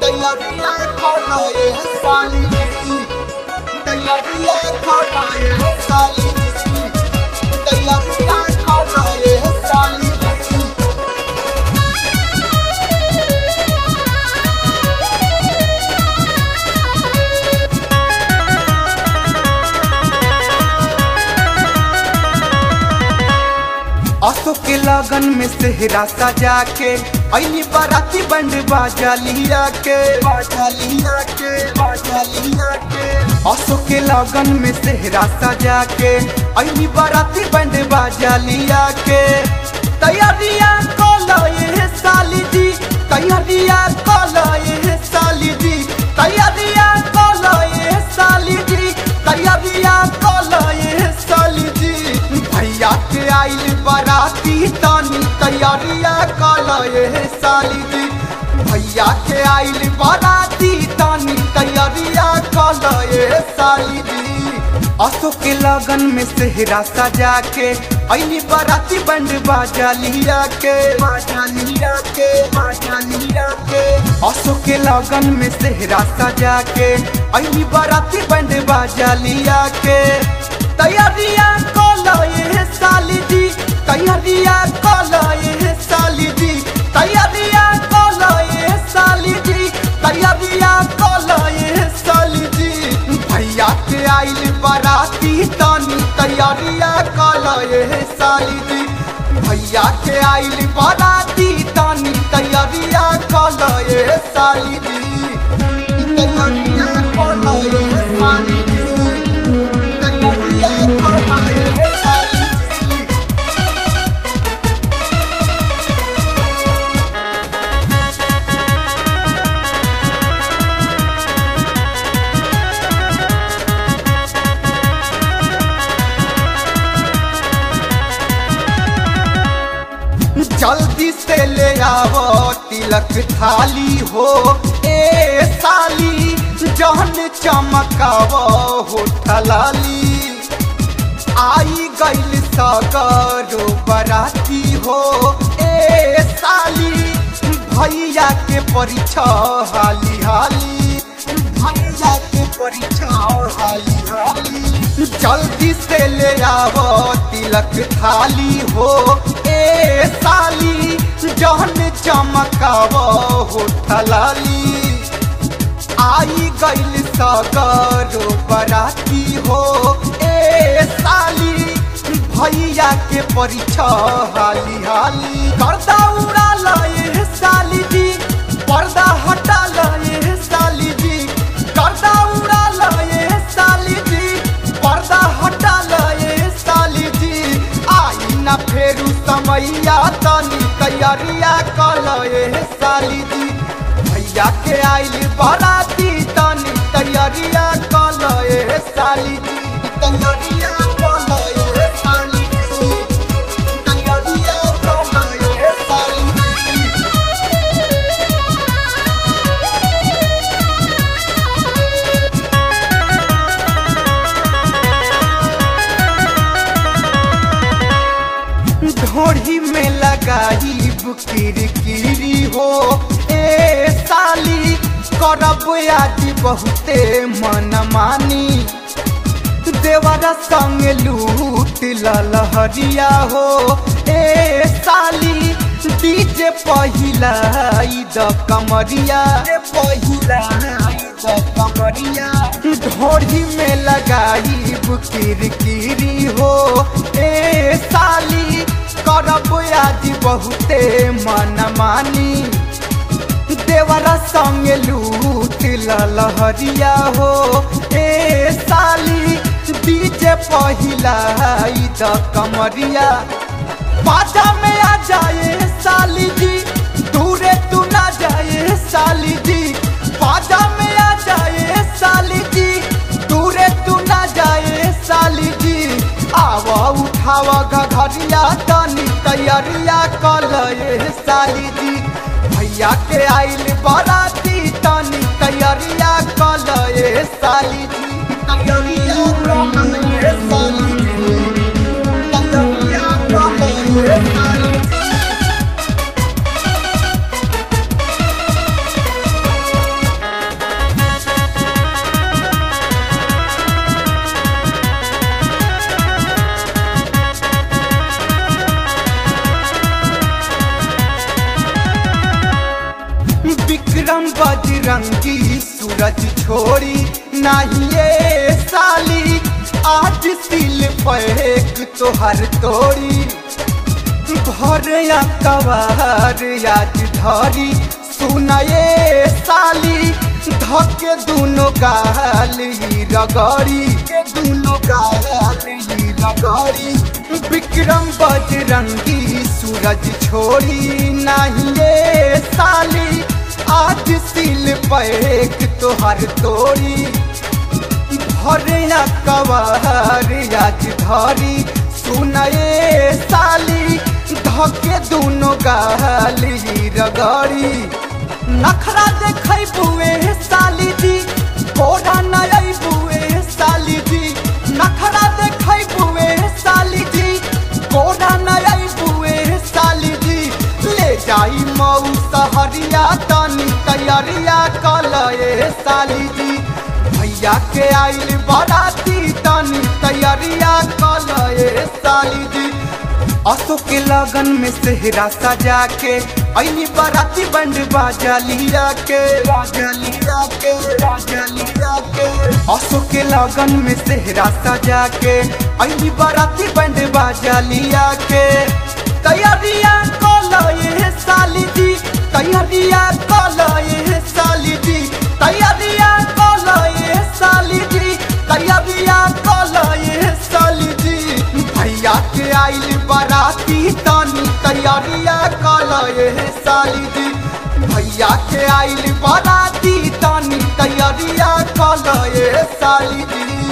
तैयारियां खोलो ये साली जी, तैयारियां खोलो ये साली जी, तैयारियां खोलो ये साली जी। आसो के लगन में सेहरा सजा के अली बाराती बंड बाजा लिया के, बाजा लिया के, बाजा लिया के। आसो के लगन में सेहरा सजा के अली बाराती बंड बाजा लिया के। तैयारियां खोलो ये साली जी, तैयारियां खोलो ये साली जी, तैयारियां खोलो ये साली जी, तैयारियां खोलो ये साली जी। भैया के आइल बाराती तानी तैयारियां खोलो ये साली जी, भैया के आइल बाराती तानी तैयारियां खोलो ये साली जी। आसो के लगन में सेहरा सजा के अली बाराती बंड बाजा लिया के, बाजा लिया के, बाजा लिया के। आसो के लगन में सेहरा सजा के अली बाराती बंड बाजा लिया के। तैयारियां खोलो ये साली जी, तैयारियां खोलो ये साली जी, तैयारियां खोलो ये साली जी, तैयारियां खोलो ये साली जी। भैया के आइल बाराती तानी तैयारियां खोलो ये साली जी, भैया के आइल बाराती तानी तैयारियां खोलो ये साली जी, तैयारियां खोलो ये साली जी, तैयारियां खोलो ये साली जी। जल्दी से ले आओ तिलक थाली हो ए साली, जहन चमकावो हो ठलाली। आई गइल सगरो बराती हो ए साली, भैया के परीक्षा हाली हाली, भैया के परीक्षा हाली हाली। जल्दी से ले आओ तिलक थाली हो ए साली, जहन चमकावो हो ठलाली। आई गइल सगरो बराती हो ए साली, भैया के परीक्षा हाली हाली। पर्दा उड़ा लाए साली जी, पर्दा हटा लाए साली जी, पर्दा उड़ा लाए साली जी, पर्दा हटा लाए साली जी। आई ना फेरू समैया तनी तैयारियां खोलो ये साली जी, भैया के आइल बाराती तानी तैयारियां खोलो ये साली जी, तैयारियां खोलो ये साली जी, तैयारियां खोलो ये साली जी। ढोढ़ी में लगाई किरकिरी हो ए साली, करब आज बहुते मनमानी। देवरा संग लूट लहरिया हो ए साली, डीजे पहिलाई द कमरिया, पहिलाई द कमरिया। ढोढ़ी में लगाई किरकिरी हो ए साली, करब आज बहुते मनमानी। देवरा संग लूट लहरिया हो ए साली, डीजे पहिलाई द कमरिया। बाजा में आ जाए साली जी, दूरे तू ना जाए साली जी, बाजा में आ जाए साली जी, दूरे तू ना जाए साली जी। आवा उठावा घघरिया तानी तैयारियां खोलो ये साली जी, भैया के आइल बाराती तानी तैयारियां खोलो ये साली जी, तैयारियां खोलो ये साली जी, तैयारियां खोलो ये साली जी। विक्रम बजरंगी सूरज छोड़ी नहीं ये साली, आज सिल पैक तोहर तोड़ी। भर कवार आज धरी सुनाए साली, धके दोनों गाल ही रगड़ी, दोनों गाल ही रगड़ी। विक्रम बजरंगी सूरज छोड़ी नहीं ये साली, आज सिल पैक तोहर तोड़ी। भर कवार आज धरी सुनाए साली, धके दोनों गाल ही रगड़ी। नखरा देखै बुए साली जी, कोरा नई बुए साली जी। नखरा देखै बुए साली जी, कोरा नई बुए साली जी। ले जाई मऊ सहरिया तनी तैयारिया कलए साली जी, भैया के आइल बाराती तनी तैयारिया कलए साली जी। अशोक के लगन में सेहरा सजा के ऐनी बाराती बंड बाजा लिया के, बाजा लिया के, बाजा लिया के। अशोक के लगन में सेहरा सजा के ऐनी बाराती बंड बाजा लिया के। तैयारिया कलए साली जी, तैयारिया कलए साली जी, तैयारिया कलए साली जी, तैयारिया कलए साली जी। भैया के आइल बाराती तनी तैयारिया कलए साली जी, भैया के आइल बाराती तनी तैयारिया कलए साली जी।